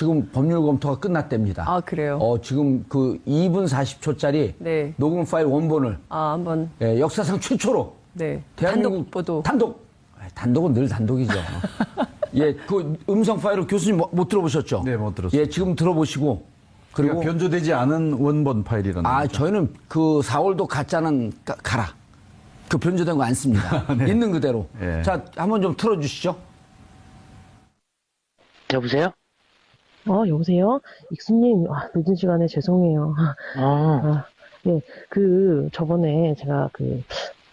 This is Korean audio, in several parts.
지금 법률 검토가 끝났답니다. 아, 그래요? 지금 그 2분 40초짜리 네. 녹음 파일 원본을 한번. 예, 역사상 최초로 네. 대한민국 단독 보도. 단독은 늘 단독이죠. 예, 그 음성 파일을 교수님 못 들어보셨죠? 네, 못 들었어요. 예, 지금 들어보시고 그리고 그러니까 변조되지 않은 원본 파일이라는 거죠. 저희는 그 4월도 가짜는 가라. 그 변조된 거 안 씁니다. 네. 있는 그대로. 예. 자, 한번 좀 틀어주시죠. 여보세요? 여보세요? 익수님, 늦은 시간에 죄송해요. 네, 저번에 제가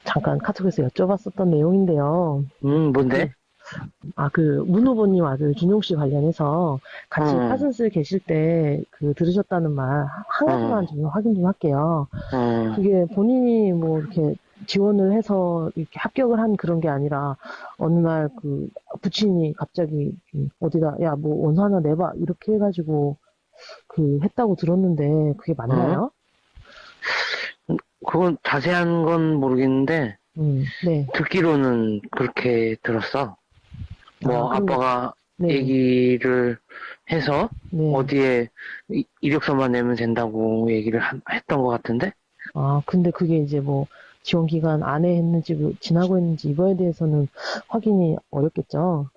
잠깐 카톡에서 여쭤봤었던 내용인데요. 뭔데? 문 후보님 아들 준용 씨 관련해서 같이 파슨스 계실 때 들으셨다는 말 한 가지만 좀 확인 좀 할게요. 그게 본인이 뭐 이렇게 지원을 해서 이렇게 합격을 한 그런 게 아니라 어느 날 부친이 갑자기 어디다 야 뭐 원서 하나 내봐 이렇게 해가지고 했다고 들었는데 그게 맞나요? 그건 자세한 건 모르겠는데 네. 듣기로는 그렇게 들었어. 뭐 아빠가 네. 얘기를 해서 네. 어디에 이력서만 내면 된다고 얘기를 했던 것 같은데? 근데 그게 이제 뭐 지원 기간 안에 했는지 지나고 했는지 이거에 대해서는 확인이 어렵겠죠.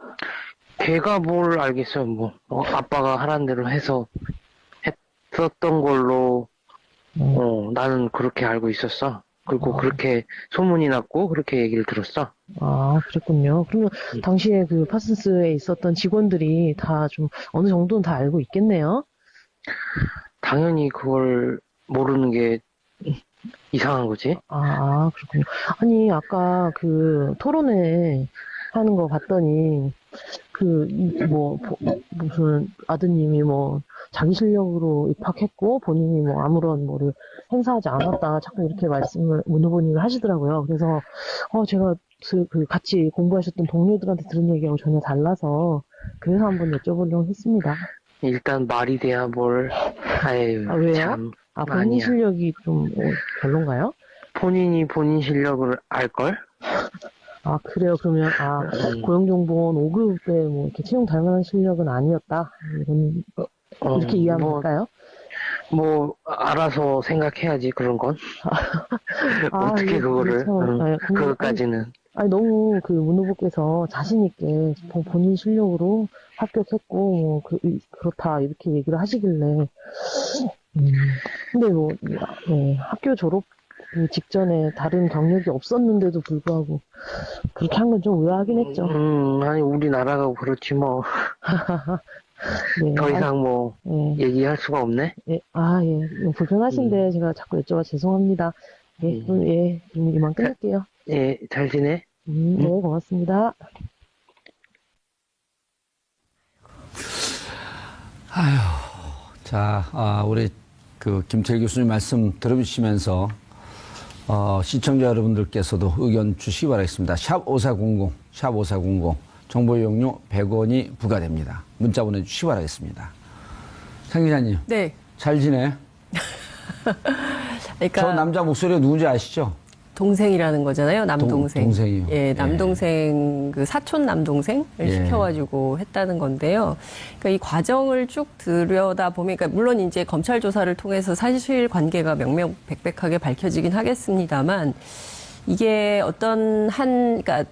걔가 뭘 알겠어요. 뭐 아빠가 하라는 대로 해서 했었던 걸로 나는 그렇게 알고 있었어. 그리고 그렇게 소문이 났고 그렇게 얘기를 들었어. 그랬군요. 그러면 당시에 파슨스에 있었던 직원들이 다 좀 어느 정도는 다 알고 있겠네요. 당연히 그걸 모르는 게 이상한 거지. 그렇군요. 아니, 아까 토론회 하는 거 봤더니, 무슨 아드님이 자기 실력으로 입학했고, 본인이 아무런 뭐를 행사하지 않았다. 자꾸 이렇게 말씀을 문 후보님이 하시더라고요. 그래서, 제가 같이 공부하셨던 동료들한테 들은 얘기하고 전혀 달라서, 그래서 한번 여쭤보려고 했습니다. 일단 말이 돼야 뭘. 아유, 왜요? 참. 본인 아니야. 실력이 좀 별론가요? 본인이 본인 실력을 알걸? 그래요. 그러면, 고용정보원 5급에 이렇게 채용 될 만한 실력은 아니었다. 이렇게 이해하면 될까요? 알아서 생각해야지, 그런 건. 어떻게 그거를, 그것까지는. 너무 문 후보께서 자신있게 본인 실력으로 합격했고, 그렇다, 이렇게 얘기를 하시길래. 근데 네, 학교 졸업 직전에 다른 경력이 없었는데도 불구하고 그렇게 한 건 좀 의아하긴 했죠. 아니, 우리나라가 그렇지 뭐. 네, 더 이상 네. 얘기할 수가 없네. 예, 불편하신데 제가 자꾸 여쭤봐 죄송합니다. 그럼 이만 끊을게요. 예, 잘 지내? 네, 고맙습니다. 자, 우리 김태일 교수님 말씀 들으시면서 시청자 여러분들께서도 의견 주시기 바라겠습니다. 샵 5400, 샵 5400 정보 이용료 100원이 부과됩니다. 문자 보내주시기 바라겠습니다. 상 기자님. 네. 잘 지내? 그러니까 저 남자 목소리가 누군지 아시죠? 동생이라는 거잖아요. 남동생. 동생이요. 예, 남동생, 사촌 남동생을 시켜가지고 했다는 건데요. 그러니까 이 과정을 쭉 들여다보면, 그러니까 물론 이제 검찰 조사를 통해서 사실 관계가 명명백백하게 밝혀지긴 하겠습니다만, 이게 어떤 그러니까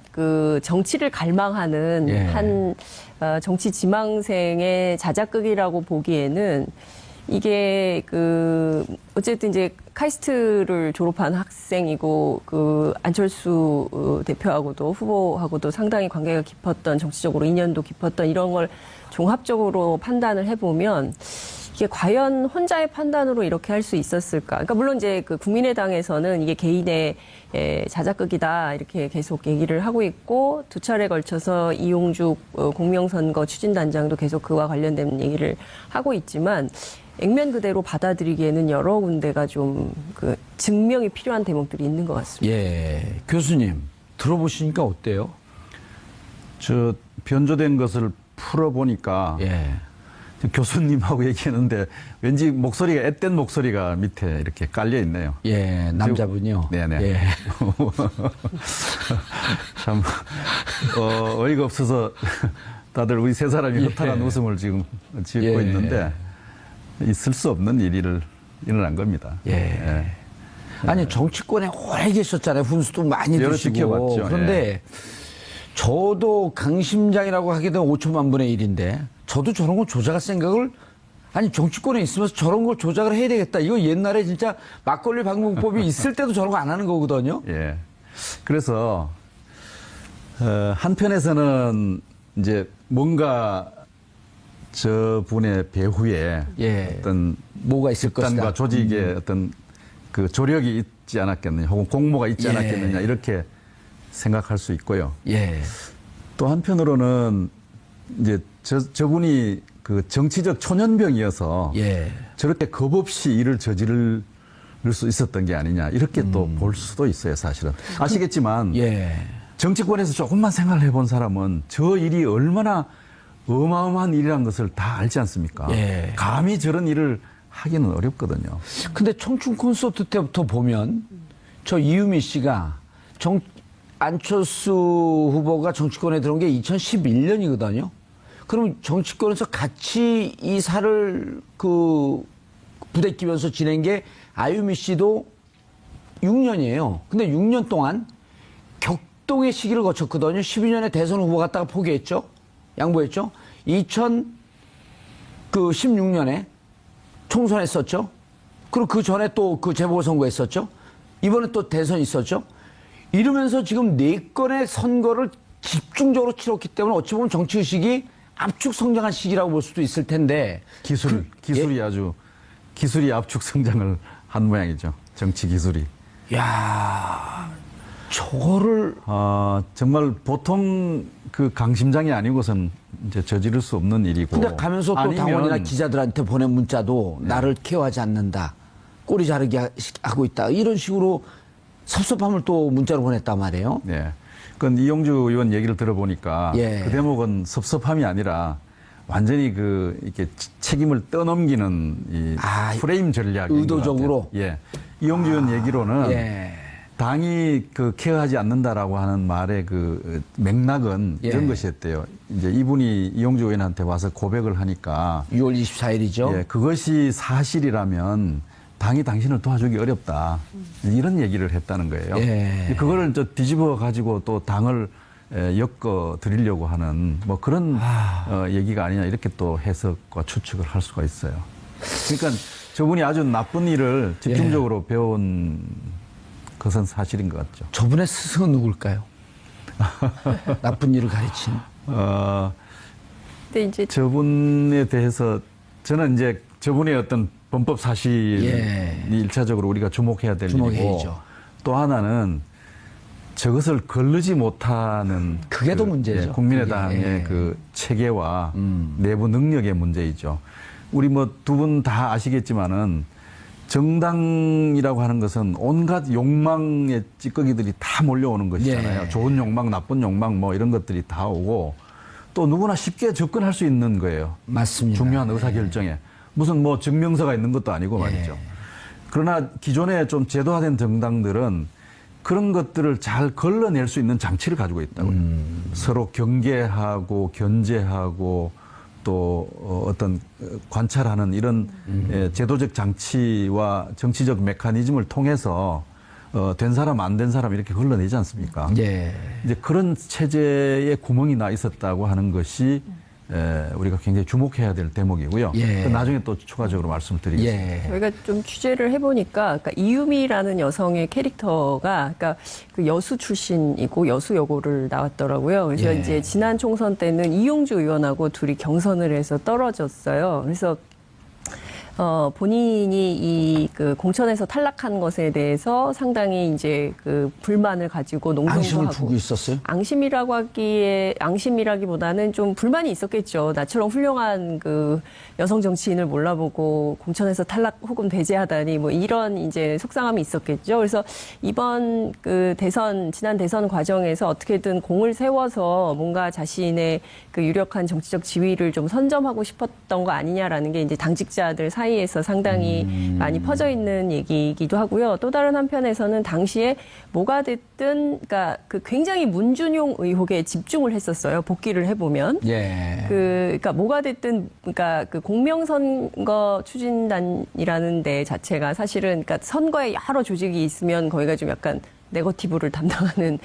정치를 갈망하는 정치 지망생의 자작극이라고 보기에는 이게 어쨌든 이제 카이스트를 졸업한 학생이고 안철수 대표하고도 후보하고도 상당히 관계가 깊었던, 정치적으로 인연도 깊었던 이런 걸 종합적으로 판단을 해보면 이게 과연 혼자의 판단으로 이렇게 할 수 있었을까? 그러니까 물론 이제 국민의당에서는 이게 개인의 자작극이다 이렇게 계속 얘기를 하고 있고, 두 차례 걸쳐서 이용죽 공명선거 추진단장도 계속 그와 관련된 얘기를 하고 있지만, 액면 그대로 받아들이기에는 여러 군데가 좀 증명이 필요한 대목들이 있는 것 같습니다. 예, 교수님 들어보시니까 어때요? 변조된 것을 풀어보니까 교수님하고 얘기했는데 왠지 목소리가 앳된 목소리가 밑에 이렇게 깔려 있네요. 예, 남자분이요. 네네. 예. 참 어이가 없어서 다들 우리 세 사람이 허탈한 웃음을 지금 짓고 있는데 있을 수 없는 일이 일어난 겁니다. 아니 정치권에 오래 계셨잖아요. 훈수도 많이 여러 두시고. 지켜봤죠. 그런데 저도 강심장이라고 하게 되면 5천만 분의 1인데 저도 저런 걸 조작할 생각을 아니 정치권에 있으면서 저런 걸 조작을 해야 되겠다. 이거 옛날에 진짜 막걸리 방공법이 있을 때도 저런 거 안 하는 거거든요. 그래서 한편에서는 이제 뭔가 저분의 배후에 어떤 뭐가 있을 집단과 것이다. 조직의 어떤 그 조력이 있지 않았겠느냐, 혹은 공모가 있지 않았겠느냐 이렇게 생각할 수 있고요. 또 한편으로는 이제 저분이 그 정치적 초년병이어서 저렇게 겁 없이 일을 저지를 수 있었던 게 아니냐 이렇게 또 볼 수도 있어요. 사실은 아시겠지만 정치권에서 조금만 생각을 해본 사람은 저 일이 얼마나 어마어마한 일이라는 것을 다 알지 않습니까? 감히 저런 일을 하기는 어렵거든요. 근데 청춘 콘서트 때부터 보면 저 이유미 씨가 안철수 후보가 정치권에 들어온 게 2011년이거든요. 그럼 정치권에서 같이 이 살을 부대끼면서 지낸 게 아유미 씨도 6년이에요. 근데 6년 동안 격동의 시기를 거쳤거든요. 12년에 대선 후보 갔다가 포기했죠. 양보했죠. 2016년에 총선했었죠. 그리고 그 전에 또 그 재보궐선거 했었죠. 이번에 또 대선 있었죠. 이러면서 지금 4건의 선거를 집중적으로 치렀기 때문에 어찌 보면 정치의식이 압축 성장한 시기라고 볼 수도 있을 텐데. 기술이 아주 기술이 압축 성장을 한 모양이죠. 정치 기술이. 야, 저거를 정말 보통 그 강심장이 아니고선 이제 저지를 수 없는 일이고. 근데 가면서 또 당원이나 기자들한테 보낸 문자도 나를 케어하지 않는다. 꼬리 자르게 하고 있다. 이런 식으로 섭섭함을 또 문자로 보냈단 말이에요. 그건 이용주 의원 얘기를 들어보니까 그 대목은 섭섭함이 아니라 완전히 이렇게 책임을 떠넘기는 이 프레임 전략인 의도적으로. 것 같아요. 이용주 의원 얘기로는 당이 케어하지 않는다라고 하는 말의 그 맥락은 이런 것이었대요. 이제 이분이 이용주 의원한테 와서 고백을 하니까 6월 24일이죠. 그것이 사실이라면 당이 당신을 도와주기 어렵다. 이런 얘기를 했다는 거예요. 그거를 뒤집어 가지고 또 당을 엮어 드리려고 하는 뭐 그런 얘기가 아니냐 이렇게 또 해석과 추측을 할 수가 있어요. 그러니까 저분이 아주 나쁜 일을 집중적으로 배운 것은 사실인 것 같죠. 저분의 스승은 누굴까요? 나쁜 일을 가르친. 근데 이제 저분에 대해서 저는 이제 저분의 어떤 범법 사실이 일차적으로 우리가 주목해야 될 일이고 또 하나는 저것을 거르지 못하는 그게 더 문제죠. 국민의당의 그 체계와 내부 능력의 문제이죠. 우리 뭐 두 분 다 아시겠지만은 정당이라고 하는 것은 온갖 욕망의 찌꺼기들이 다 몰려오는 것이잖아요. 좋은 욕망, 나쁜 욕망 뭐 이런 것들이 다 오고 또 누구나 쉽게 접근할 수 있는 거예요. 맞습니다. 중요한 의사결정에. 무슨 뭐 증명서가 있는 것도 아니고 말이죠. 그러나 기존에 좀 제도화된 정당들은 그런 것들을 잘 걸러낼 수 있는 장치를 가지고 있다고요. 서로 경계하고 견제하고 또 어떤 관찰하는 이런 제도적 장치와 정치적 메커니즘을 통해서 된 사람 안 된 사람 이렇게 걸러내지 않습니까? 이제 그런 체제에 구멍이 나 있었다고 하는 것이 우리가 굉장히 주목해야 될 대목이고요. 나중에 또 추가적으로 말씀을 드리겠습니다. 저희가 좀 취재를 해보니까, 그러니까 이유미라는 여성의 캐릭터가, 그러니까 그 여수 출신이고 여수 여고를 나왔더라고요. 그래서 이제 지난 총선 때는 이용주 의원하고 둘이 경선을 해서 떨어졌어요. 그래서 본인이 이 그 공천에서 탈락한 것에 대해서 상당히 이제 그 불만을 가지고 농성도 앙심을 하고. 품고 있었어요? 앙심이라기보다는 좀 불만이 있었겠죠. 나처럼 훌륭한 그 여성 정치인을 몰라보고 공천에서 탈락 혹은 배제하다니 뭐 이런 이제 속상함이 있었겠죠. 그래서 이번 그 지난 대선 과정에서 어떻게든 공을 세워서 뭔가 자신의 그 유력한 정치적 지위를 좀 선점하고 싶었던 거 아니냐라는 게 이제 당직자들 사이 사이에서 상당히 많이 퍼져 있는 얘기이기도 하고요. 또 다른 한편에서는 당시에 뭐가 됐든, 그러니까 그 굉장히 문준용 의혹에 집중을 했었어요. 복귀를 해보면. 예. 그러니까 뭐가 됐든, 그러니까 그 공명선거 추진단이라는 데 자체가 사실은, 그러니까 선거에 여러 조직이 있으면 거기가 좀 약간 네거티브를 담당하는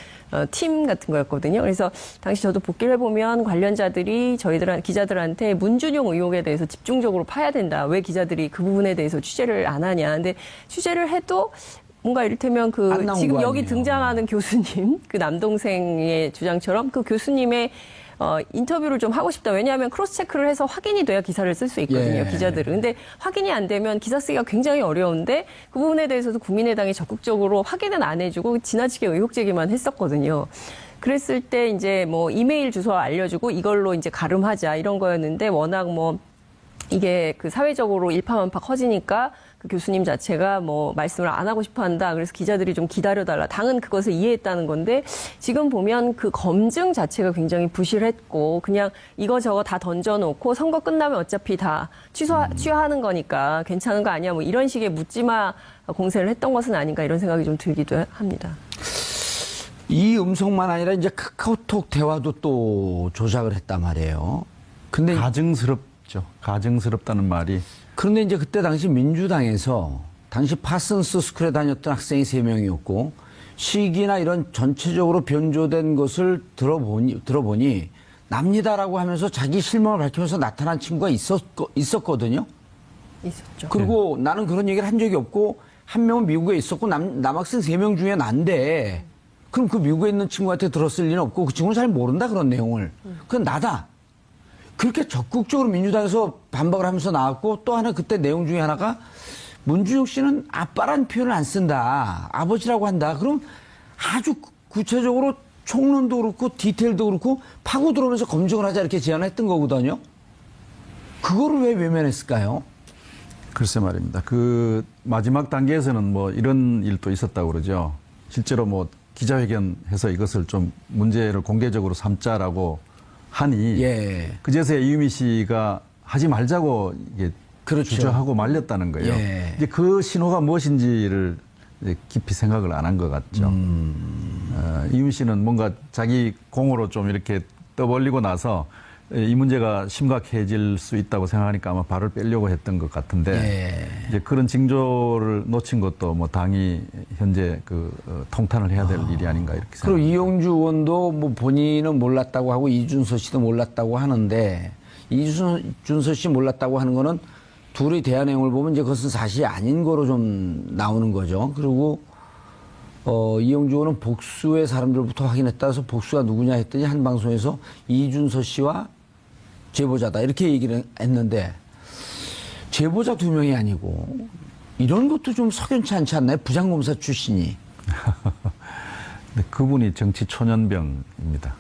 팀 같은 거였거든요. 그래서 당시 저도 복귀를 해보면 관련자들이 기자들한테 문준용 의혹에 대해서 집중적으로 파야 된다. 왜 기자들이 그 부분에 대해서 취재를 안 하냐. 근데 취재를 해도 뭔가 이를테면 안 나온 지금 거 여기 아니에요. 등장하는 교수님, 그 남동생의 주장처럼 그 교수님의 인터뷰를 좀 하고 싶다. 왜냐하면 크로스 체크를 해서 확인이 돼야 기사를 쓸 수 있거든요. 예. 기자들은. 근데 확인이 안 되면 기사 쓰기가 굉장히 어려운데 그 부분에 대해서도 국민의당이 적극적으로 확인은 안 해주고 지나치게 의혹 제기만 했었거든요. 그랬을 때 이제 뭐 이메일 주소 알려주고 이걸로 이제 가름하자 이런 거였는데 워낙 뭐 이게 그 사회적으로 일파만파 커지니까 그 교수님 자체가 뭐 말씀을 안 하고 싶어 한다. 그래서 기자들이 좀 기다려달라. 당은 그것을 이해했다는 건데 지금 보면 그 검증 자체가 굉장히 부실했고 그냥 이거저거 다 던져놓고 선거 끝나면 어차피 다 취하하는 거니까 괜찮은 거 아니야. 뭐 이런 식의 묻지마 공세를 했던 것은 아닌가 이런 생각이 좀 들기도 합니다. 이 음성만 아니라 이제 카카오톡 대화도 또 조작을 했단 말이에요. 근데 가증스럽죠. 가증스럽다는 말이. 그런데 이제 그때 당시 민주당에서 당시 파슨스 스쿨에 다녔던 학생이 3명이었고 시기나 이런 전체적으로 변조된 것을 들어보니 납니다라고 하면서 자기 실명을 밝히면서 나타난 친구가 있었거든요. 있었죠. 그리고 나는 그런 얘기를 한 적이 없고 한 명은 미국에 있었고 남학생 3명 중에 난데 그럼 그 미국에 있는 친구한테 들었을 리는 없고 그 친구는 잘 모른다 그런 내용을. 그건 나다. 그렇게 적극적으로 민주당에서 반박을 하면서 나왔고 또 하나 그때 내용 중에 하나가 문준용 씨는 아빠라는 표현을 안 쓴다. 아버지라고 한다. 그럼 아주 구체적으로 총론도 그렇고 디테일도 그렇고 파고 들어오면서 검증을 하자 이렇게 제안을 했던 거거든요. 그거를 왜 외면했을까요? 글쎄 말입니다. 그 마지막 단계에서는 뭐 이런 일도 있었다고 그러죠. 실제로 뭐 기자회견해서 이것을 좀 문제를 공개적으로 삼자라고 하니 예. 그제서야 이유미 씨가 하지 말자고 이게 그렇죠. 주저하고 말렸다는 거예요. 예. 이제 그 신호가 무엇인지를 이제 깊이 생각을 안 한 것 같죠. 이유미 씨는 뭔가 자기 공으로 좀 이렇게 떠벌리고 나서 이 문제가 심각해질 수 있다고 생각하니까 아마 발을 빼려고 했던 것 같은데 예. 이제 그런 징조를 놓친 것도 뭐 당이 현재 통탄을 해야 될 일이 아닌가 이렇게 그리고 생각합니다. 이용주 의원도 뭐 본인은 몰랐다고 하고 이준서 씨도 몰랐다고 하는데 이준서 씨 몰랐다고 하는 거는 둘의 대화 내용을 보면 이제 그것은 사실이 아닌 거로 좀 나오는 거죠. 그리고 이용주 의원은 복수의 사람들부터 확인했다 해서 복수가 누구냐 했더니 한 방송에서 이준서 씨와 제보자다 이렇게 얘기를 했는데 제보자 2명이 아니고 이런 것도 좀 석연치 않지 않나요? 부장검사 출신이. 근데 그분이 정치 초년병입니다.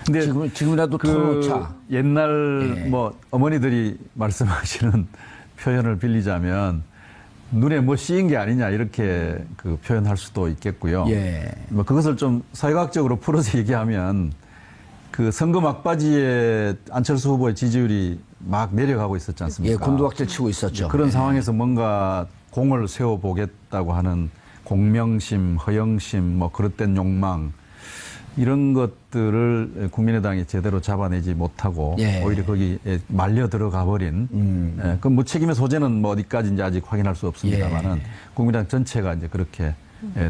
근데 지금이라도 털어놓자. 옛날 뭐 어머니들이 말씀하시는 표현을 빌리자면 눈에 뭐 씌인 게 아니냐 이렇게 그 표현할 수도 있겠고요. 예. 뭐 그것을 좀 사회학적으로 풀어서 얘기하면 그 선거 막바지에 안철수 후보의 지지율이 막 내려가고 있었지 않습니까? 예, 곤두박질 치고 있었죠. 그런 상황에서 뭔가 공을 세워보겠다고 하는 공명심, 허영심, 뭐 그릇된 욕망 이런 것들을 국민의당이 제대로 잡아내지 못하고 예. 오히려 거기에 말려 들어가 버린 그 무책임의 소재는 뭐 어디까지인지 아직 확인할 수 없습니다만은 예. 국민의당 전체가 이제 그렇게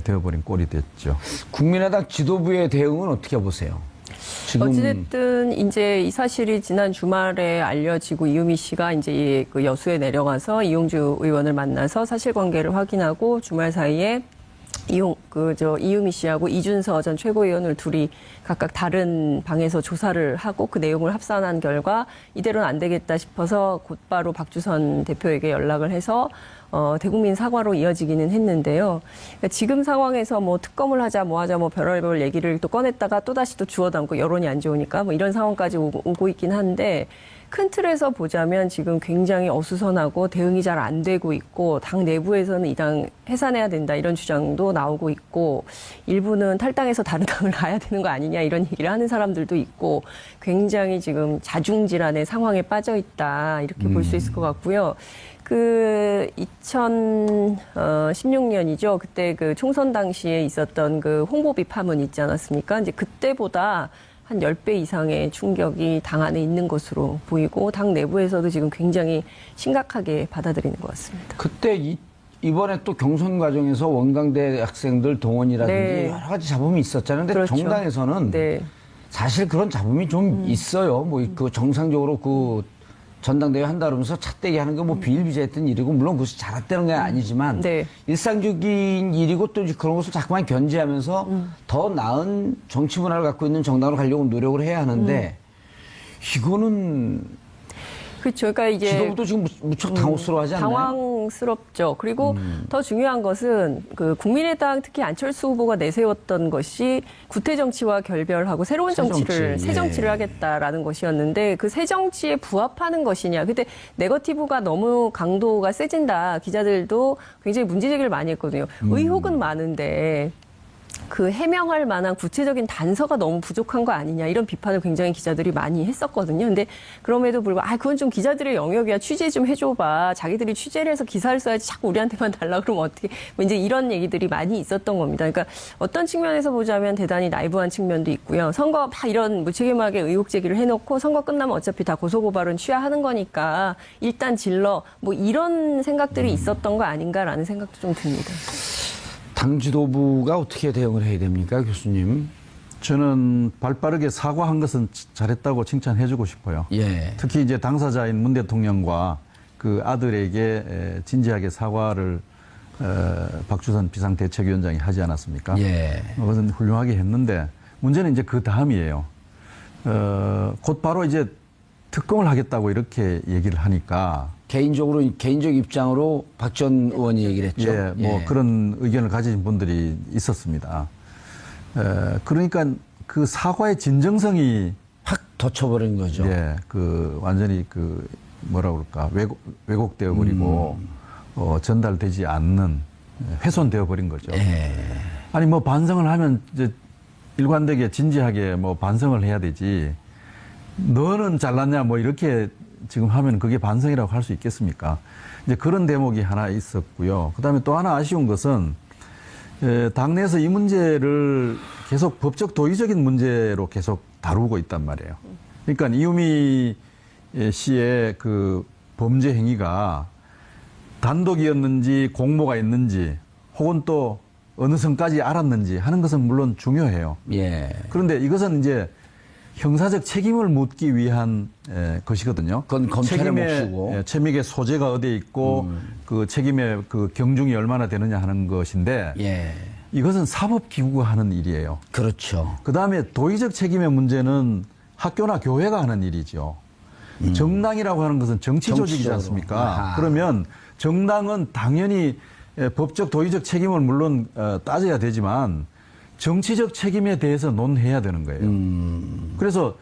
되어버린 꼴이 됐죠. 국민의당 지도부의 대응은 어떻게 보세요? 지금 어찌됐든 이제 이 사실이 지난 주말에 알려지고 이유미 씨가 이제 그 여수에 내려가서 이용주 의원을 만나서 사실관계를 확인하고 주말 사이에 이유미 씨하고 이준서 전 최고위원을 둘이 각각 다른 방에서 조사를 하고 그 내용을 합산한 결과 이대로는 안 되겠다 싶어서 곧바로 박주선 대표에게 연락을 해서 대국민 사과로 이어지기는 했는데요. 그러니까 지금 상황에서 뭐 특검을 하자 뭐 하자 뭐 별의별 얘기를 또 꺼냈다가 또 다시 또 주워 담고 여론이 안 좋으니까 뭐 이런 상황까지 오고 있긴 한데 큰 틀에서 보자면 지금 굉장히 어수선하고 대응이 잘 안 되고 있고 당 내부에서는 이 당 해산해야 된다 이런 주장도 나오고 있고 일부는 탈당해서 다른 당을 가야 되는 거 아니냐 이런 얘기를 하는 사람들도 있고 굉장히 지금 자중질환의 상황에 빠져 있다 이렇게 볼 수 있을 것 같고요. 그 2016년이죠. 그때 그 총선 당시에 있었던 그 홍보비 파문 있지 않았습니까? 이제 그때보다 한 10배 이상의 충격이 당 안에 있는 것으로 보이고 당 내부에서도 지금 굉장히 심각하게 받아들이는 것 같습니다. 그때 이번에 또 경선 과정에서 원광대 학생들 동원이라든지 네. 여러 가지 잡음이 있었잖아요. 근데 그렇죠. 정당에서는 네. 사실 그런 잡음이 좀 있어요. 뭐 그 정상적으로 그 전당대회 한다 그러면서 찻대기 하는 거 뭐 비일비재했던 일이고 물론 그것이 잘했다는 게 아니지만 네. 일상적인 일이고 또 이제 그런 것을 자꾸만 견제하면서 더 나은 정치 문화를 갖고 있는 정당으로 가려고 노력을 해야 하는데 이거는 그렇죠. 그러니까 이제 지도부도 지금 무척 당혹스러워하지 않나요? 당황스럽죠. 그리고 더 중요한 것은 그 국민의당 특히 안철수 후보가 내세웠던 것이 구태 정치와 결별하고 새로운 새 정치. 정치를 새 예. 정치를 하겠다라는 것이었는데 그 새 정치에 부합하는 것이냐. 근데 네거티브가 너무 강도가 세진다. 기자들도 굉장히 문제 제기를 많이 했거든요. 의혹은 많은데 그 해명할 만한 구체적인 단서가 너무 부족한 거 아니냐 이런 비판을 굉장히 기자들이 많이 했었거든요. 근데 그럼에도 불구하고 그건 좀 기자들의 영역이야. 취재 좀 해줘봐. 자기들이 취재를 해서 기사를 써야지 자꾸 우리한테만 달라 그러면 어떻게 뭐 이제 이런 얘기들이 많이 있었던 겁니다. 그러니까 어떤 측면에서 보자면 대단히 나이브한 측면도 있고요. 선거 막 이런 무책임하게 의혹 제기를 해놓고 선거 끝나면 어차피 다 고소고발은 취하하는 거니까 일단 질러 뭐 이런 생각들이 있었던 거 아닌가라는 생각도 좀 듭니다. 당 지도부가 어떻게 대응을 해야 됩니까, 교수님? 저는 발빠르게 사과한 것은 잘했다고 칭찬해주고 싶어요. 예. 특히 이제 당사자인 문 대통령과 그 아들에게 진지하게 사과를 박주선 비상대책위원장이 하지 않았습니까? 예. 그것은 훌륭하게 했는데 문제는 이제 그 다음이에요. 곧바로 이제 특검을 하겠다고 이렇게 얘기를 하니까 개인적 입장으로 박 전 의원이 얘기를 했죠. 예, 뭐 그런 의견을 가지신 분들이 있었습니다. 그러니까 그 사과의 진정성이 확 덧쳐버린 거죠. 예, 그 완전히 그 뭐라 그럴까 왜곡되어 버리고 전달되지 않는 훼손되어 버린 거죠. 예. 아니 뭐 반성을 하면 이제 일관되게 진지하게 뭐 반성을 해야 되지. 너는 잘났냐 뭐 이렇게 지금 하면 그게 반성이라고 할 수 있겠습니까? 이제 그런 대목이 하나 있었고요. 그다음에 또 하나 아쉬운 것은 당내에서 이 문제를 계속 법적 도의적인 문제로 계속 다루고 있단 말이에요. 그러니까 이유미 씨의 그 범죄 행위가 단독이었는지 공모가 있는지 혹은 또 어느 선까지 알았는지 하는 것은 물론 중요해요. 예. 그런데 이것은 이제 형사적 책임을 묻기 위한 것이거든요. 그건 검찰의 몫이고. 책임의 소재가 어디에 있고 그 책임의 그 경중이 얼마나 되느냐 하는 것인데 예. 이것은 사법기구가 하는 일이에요. 그렇죠. 그다음에 도의적 책임의 문제는 학교나 교회가 하는 일이죠. 정당이라고 하는 것은 정치 조직이지 정치적으로. 않습니까? 아하. 그러면 정당은 당연히 법적 도의적 책임을 물론 따져야 되지만 정치적 책임에 대해서 논해야 되는 거예요. 그래서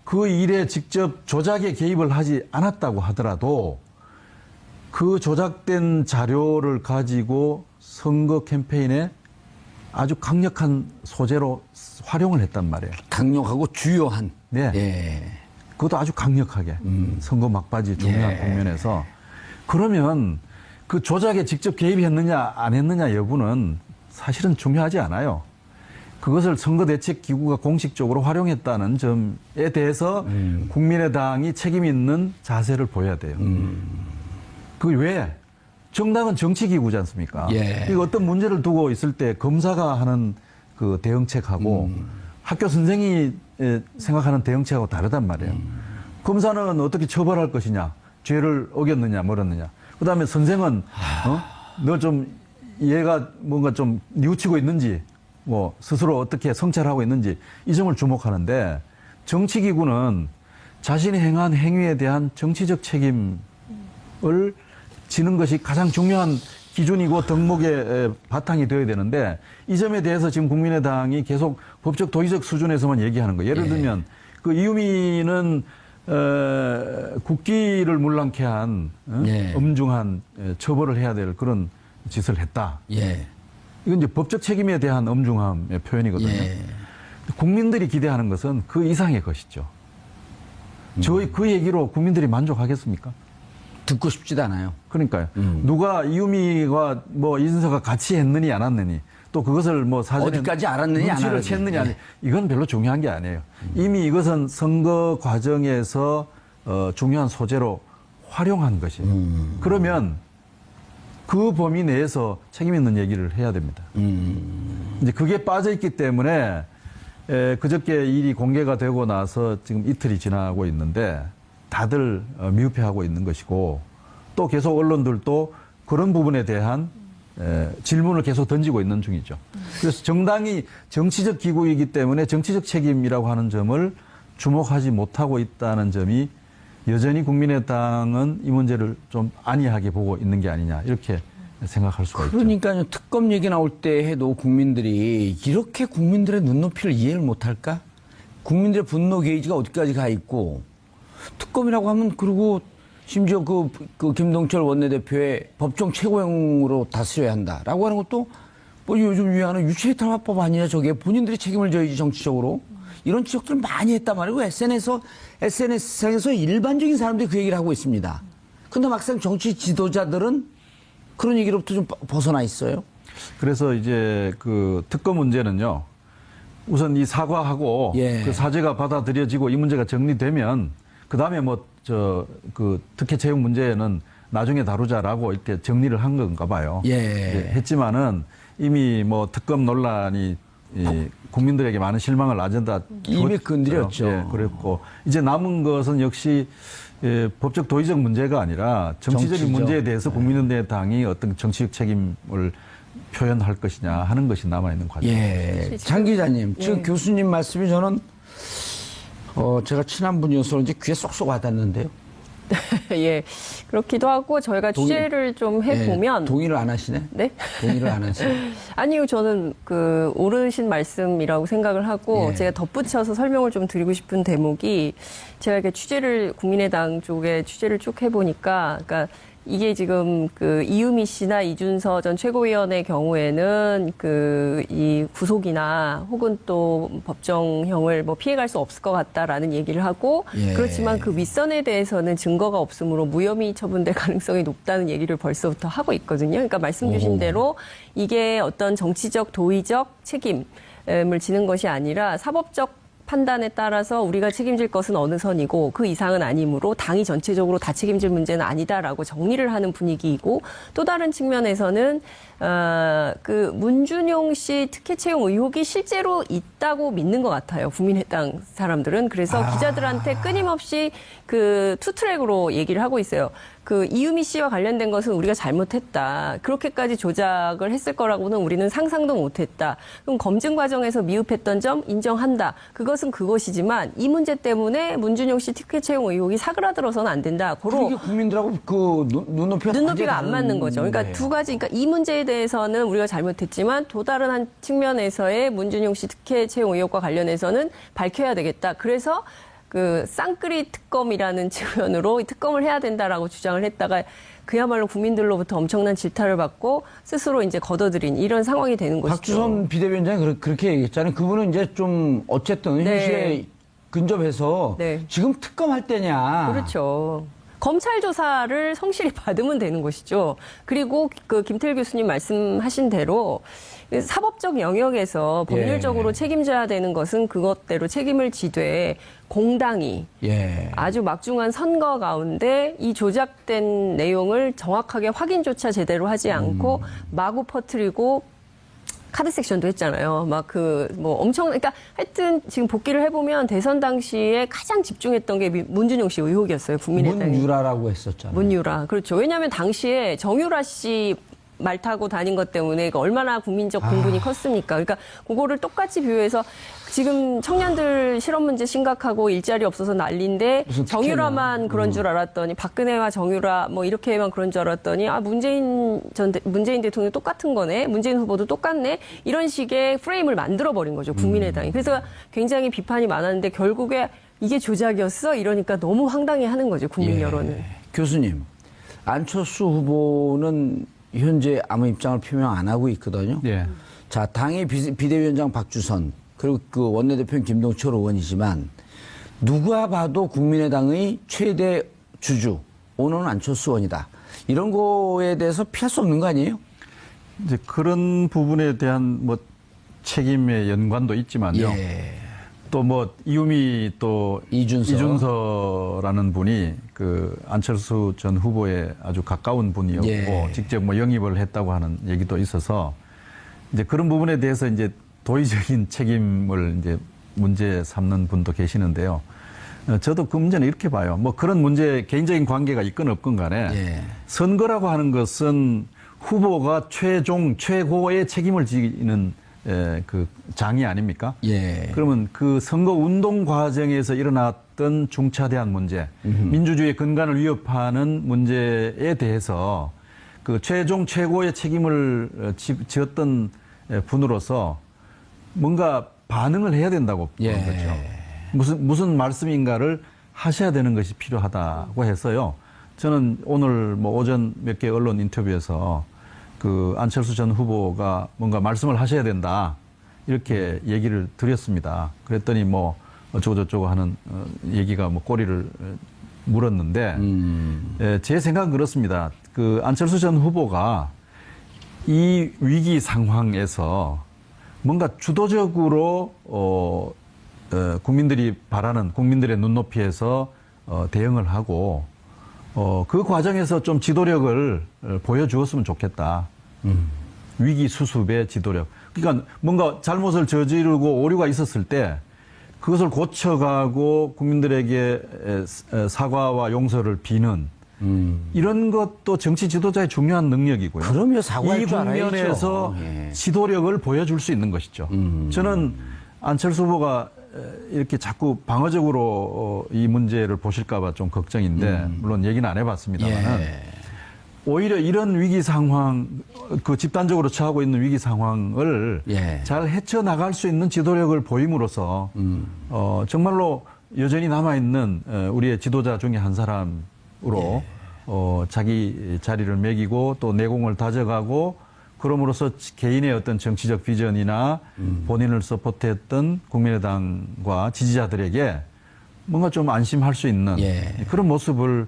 그 일에 직접 조작에 개입을 하지 않았다고 하더라도 그 조작된 자료를 가지고 선거 캠페인에 아주 강력한 소재로 활용을 했단 말이에요. 강력하고 주요한. 네. 예. 그것도 아주 강력하게 선거 막바지 중요한 예. 국면에서 그러면 그 조작에 직접 개입했느냐 안 했느냐 여부는 사실은 중요하지 않아요. 그것을 선거대책기구가 공식적으로 활용했다는 점에 대해서 국민의당이 책임 있는 자세를 보여야 돼요. 그 왜? 정당은 정치기구지 않습니까? 예. 이거 어떤 문제를 두고 있을 때 검사가 하는 그 대응책하고 학교 선생이 생각하는 대응책하고 다르단 말이에요. 검사는 어떻게 처벌할 것이냐, 죄를 어겼느냐, 멀었느냐. 그 다음에 선생은, 너 좀 얘가 뭔가 좀 뉘우치고 있는지, 뭐 스스로 어떻게 성찰하고 있는지 이 점을 주목하는데 정치기구는 자신이 행한 행위에 대한 정치적 책임을 지는 것이 가장 중요한 기준이고 덕목의 바탕이 되어야 되는데 이 점에 대해서 지금 국민의당이 계속 법적 도의적 수준에서만 얘기하는 거예요. 예를 들면 그 이유미는 국기를 물랑케 한 엄중한 처벌을 해야 될 그런 짓을 했다. 이건 이제 법적 책임에 대한 엄중함의 표현이거든요. 국민들이 기대하는 것은 그 이상의 것이죠. 저희 그 얘기로 국민들이 만족하겠습니까? 듣고 싶지도 않아요. 그러니까요. 누가 이유미와 뭐 이준서가 같이 했느니 안 했느니 또 그것을 뭐 사전에 어디까지 알았느니 안 눈치를 알았느니. 챘느니 아니 이건 별로 중요한 게 아니에요. 이미 이것은 선거 과정에서 중요한 소재로 활용한 것이에요. 그러면 그 범위 내에서 책임 있는 얘기를 해야 됩니다. 이제 그게 빠져 있기 때문에 그저께 일이 공개가 되고 나서 지금 이틀이 지나고 있는데 다들 미흡해하고 있는 것이고 또 계속 언론들도 그런 부분에 대한 질문을 계속 던지고 있는 중이죠. 그래서 정당이 정치적 기구이기 때문에 정치적 책임이라고 하는 점을 주목하지 못하고 있다는 점이 여전히 국민의당은 이 문제를 좀 안이하게 보고 있는 게 아니냐 이렇게 생각할 수가 있죠. 그러니까요. 특검 얘기 나올 때 해도 국민들이 이렇게 국민들의 눈높이를 이해를 못할까? 국민들의 분노 게이지가 어디까지 가 있고 특검이라고 하면 그리고 심지어 그 김동철 원내대표의 법정 최고형으로 다스려야 한다라고 하는 것도 뭐 요즘 유행하는 유체이탈화법 아니냐 저게 본인들이 책임을 져야지 정치적으로 이런 지적들을 많이 했단 말이고 SNS상에서 일반적인 사람들이 그 얘기를 하고 있습니다. 근데 막상 정치 지도자들은 그런 얘기로부터 좀 벗어나 있어요. 그래서 이제 그 특검 문제는요. 우선 이 사과하고 그 사죄가 받아들여지고 이 문제가 정리되면 그 다음에 그 특혜 채용 문제는 나중에 다루자라고 이렇게 정리를 한 건가 봐요. 했지만은 이미 뭐 특검 논란이 국민들에게 많은 실망을 안전다 입에 건드렸죠. 그랬고 이제 남은 것은 역시 법적 도의적 문제가 아니라 정치적인 문제에 대해서 국민의당이 어떤 정치적 책임을 표현할 것이냐 하는 것이 남아있는 과정입니다. 장 기자님, 지금 교수님 말씀이 저는 제가 친한 분이어서 이제 귀에 쏙쏙 와닿는데요. 예, 그렇기도 하고 저희가 취재를 좀 해보면 동의를 안 하시네? 네? 동의를 안 하시네? 아니요, 저는 그 옳으신 말씀이라고 생각을 하고 제가 덧붙여서 설명을 좀 드리고 싶은 대목이 제가 이렇게 국민의당 쪽에 취재를 쭉 해보니까, 그러니까 이게 지금 그 이유미 씨나 이준서 전 최고위원의 경우에는 이 구속이나 혹은 또 법정형을 뭐 피해갈 수 없을 것 같다라는 얘기를 하고 그렇지만 그 윗선에 대해서는 증거가 없으므로 무혐의 처분될 가능성이 높다는 얘기를 벌써부터 하고 있거든요. 그러니까 말씀 주신 대로 이게 어떤 정치적 도의적 책임을 지는 것이 아니라 사법적 판단에 따라서 우리가 책임질 것은 어느 선이고 그 이상은 아니므로 당이 전체적으로 다 책임질 문제는 아니다라고 정리를 하는 분위기이고 또 다른 측면에서는 그 문준용 씨 특혜 채용 의혹이 실제로 있다고 믿는 것 같아요. 국민의당 사람들은. 그래서 기자들한테 끊임없이 그 투트랙으로 얘기를 하고 있어요. 그 이유미 씨와 관련된 것은 우리가 잘못했다. 그렇게까지 조작을 했을 거라고는 우리는 상상도 못했다. 그럼 검증 과정에서 미흡했던 점 인정한다. 그것은 그것이지만 이 문제 때문에 문준용 씨 특혜 채용 의혹이 사그라들어서는 안 된다. 그게 국민들하고 그 눈높이가 안 맞는 거죠. 그러니까 두 가지. 그러니까 이 문제에 대해서는 우리가 잘못했지만 또 다른 한 측면에서의 문준용 씨 특혜 채용 의혹과 관련해서는 밝혀야 되겠다. 그래서 그 쌍끌이 특검이라는 측면으로 특검을 해야 된다라고 주장을 했다가 그야말로 국민들로부터 엄청난 질타를 받고 스스로 이제 걷어들인 이런 상황이 되는 것이죠. 박주선 비대위원장이 그렇게 얘기했잖아요. 그분은 이제 좀 어쨌든 현실에 근접해서 지금 특검할 때냐. 그렇죠. 검찰 조사를 성실히 받으면 되는 것이죠. 그리고 그 김태일 교수님 말씀하신 대로 사법적 영역에서 법률적으로 책임져야 되는 것은 그것대로 책임을 지되 공당이 아주 막중한 선거 가운데 이 조작된 내용을 정확하게 확인조차 제대로 하지 않고 마구 퍼뜨리고 카드 섹션도 했잖아요. 그러니까 하여튼 지금 복기를 해보면 대선 당시에 가장 집중했던 게 문준용 씨 의혹이었어요. 국민의당이. 문유라라고 했었잖아요. 문유라. 그렇죠. 왜냐하면 당시에 정유라 씨 말 타고 다닌 것 때문에 얼마나 국민적 공분이 컸습니까? 그러니까 그거를 똑같이 비유해서 지금 청년들 실업 문제 심각하고 일자리 없어서 난리인데 정유라만 그런 줄 알았더니 박근혜와 정유라 뭐 이렇게만 그런 줄 알았더니 문재인 대통령 똑같은 거네. 문재인 후보도 똑같네. 이런 식의 프레임을 만들어 버린 거죠. 국민의당이. 그래서 굉장히 비판이 많았는데 결국에 이게 조작이었어? 이러니까 너무 황당해하는 거죠. 국민 여론은. 교수님, 안철수 후보는 현재 아무 입장을 표명 안 하고 있거든요. 예. 자, 당의 비대위원장 박주선 그리고 그 원내대표는 김동철 의원이지만 누가 봐도 국민의당의 최대 주주 오너는 안철수 의원이다. 이런 거에 대해서 피할 수 없는 거 아니에요? 이제 그런 부분에 대한 뭐 책임의 연관도 있지만요. 예. 또 뭐 이유미 또 이준서라는 분이 그 안철수 전 후보에 아주 가까운 분이었고 예. 직접 뭐 영입을 했다고 하는 얘기도 있어서 이제 그런 부분에 대해서 이제 도의적인 책임을 이제 문제 삼는 분도 계시는데요. 저도 그 문제는 이렇게 봐요. 뭐 그런 문제 개인적인 관계가 있건 없건 간에 예. 선거라고 하는 것은 후보가 최고의 책임을 지는 그 장이 아닙니까? 예. 그러면 그 선거 운동 과정에서 일어났던 중차대한 문제, 민주주의의 근간을 위협하는 문제에 대해서 그 최고의 책임을 지었던 분으로서 뭔가 반응을 해야 된다고 보는 거죠. 무슨 말씀인가를 하셔야 되는 것이 필요하다고 해서요. 저는 오늘 뭐 오전 몇 개 언론 인터뷰에서 그 안철수 전 후보가 뭔가 말씀을 하셔야 된다. 이렇게 얘기를 드렸습니다. 그랬더니 뭐 어쩌고저쩌고 하는 얘기가 뭐 꼬리를 물었는데 제 생각은 그렇습니다. 그 안철수 전 후보가 이 위기 상황에서 뭔가 주도적으로 국민들이 바라는 국민들의 눈높이에서 대응을 하고 그 과정에서 좀 지도력을 보여주었으면 좋겠다. 위기 수습의 지도력. 그러니까 뭔가 잘못을 저지르고 오류가 있었을 때 그것을 고쳐가고 국민들에게 사과와 용서를 비는 이런 것도 정치 지도자의 중요한 능력이고요. 그럼요, 사과할 이 줄 알아야죠. 국면에서 예. 지도력을 보여줄 수 있는 것이죠. 저는 안철수 후보가 이렇게 자꾸 방어적으로 이 문제를 보실까봐 좀 걱정인데 물론 얘기는 안 해봤습니다만은 예. 오히려 이런 위기 상황, 그 집단적으로 처하고 있는 위기 상황을 예. 잘 헤쳐나갈 수 있는 지도력을 보임으로써 정말로 여전히 남아있는 우리의 지도자 중에 한 사람으로 자기 자리를 매기고 또 내공을 다져가고 그럼으로써 개인의 어떤 정치적 비전이나 본인을 서포트했던 국민의당과 지지자들에게 뭔가 좀 안심할 수 있는 그런 모습을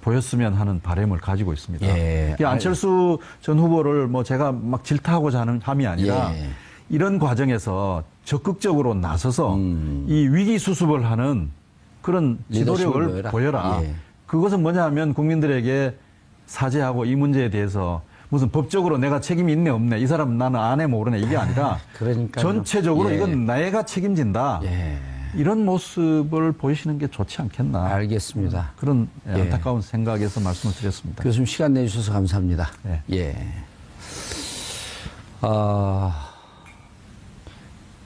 보였으면 하는 바람을 가지고 있습니다. 안철수 전 후보를 뭐 제가 막 질타하고자 하는 함이 아니라 이런 과정에서 적극적으로 나서서 이 위기 수습을 하는 그런 지도력을 보여라. 그것은 뭐냐 하면 국민들에게 사죄하고 이 문제에 대해서 무슨 법적으로 내가 책임이 있네 없네 이 사람 나는 안 해 모르네 이게 아니라 전체적으로 이건 내가 책임진다. 이런 모습을 보이시는 게 좋지 않겠나. 알겠습니다. 그런 안타까운 생각에서 말씀을 드렸습니다. 교수님 시간 내주셔서 감사합니다.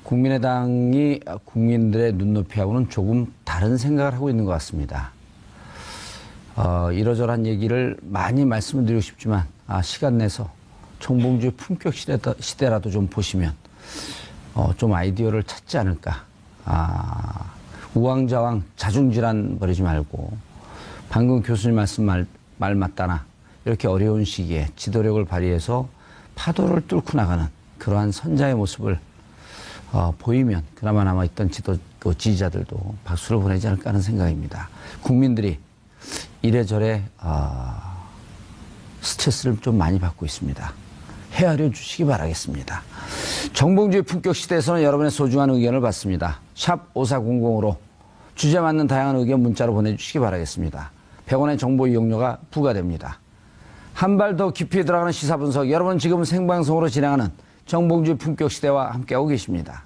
국민의당이 국민들의 눈높이하고는 조금 다른 생각을 하고 있는 것 같습니다. 이러저러한 얘기를 많이 말씀을 드리고 싶지만 시간 내서 정봉주의 품격 시대라도 좀 보시면 좀 아이디어를 찾지 않을까. 우왕좌왕 자중질환 벌이지 말고 방금 교수님 말씀 말 맞다나 이렇게 어려운 시기에 지도력을 발휘해서 파도를 뚫고 나가는 그러한 선자의 모습을 보이면 그나마 남아있던 지지자들도 박수를 보내지 않을까 하는 생각입니다. 국민들이 이래저래 스트레스를 좀 많이 받고 있습니다. 헤아려 주시기 바라겠습니다. 정봉주의 품격 시대에서는 여러분의 소중한 의견을 받습니다. 샵 5400으로 주제 맞는 다양한 의견 문자로 보내주시기 바라겠습니다. 100원의 정보 이용료가 부과됩니다. 한 발 더 깊이 들어가는 시사 분석, 여러분 지금 생방송으로 진행하는 정봉주의 품격 시대와 함께하고 계십니다.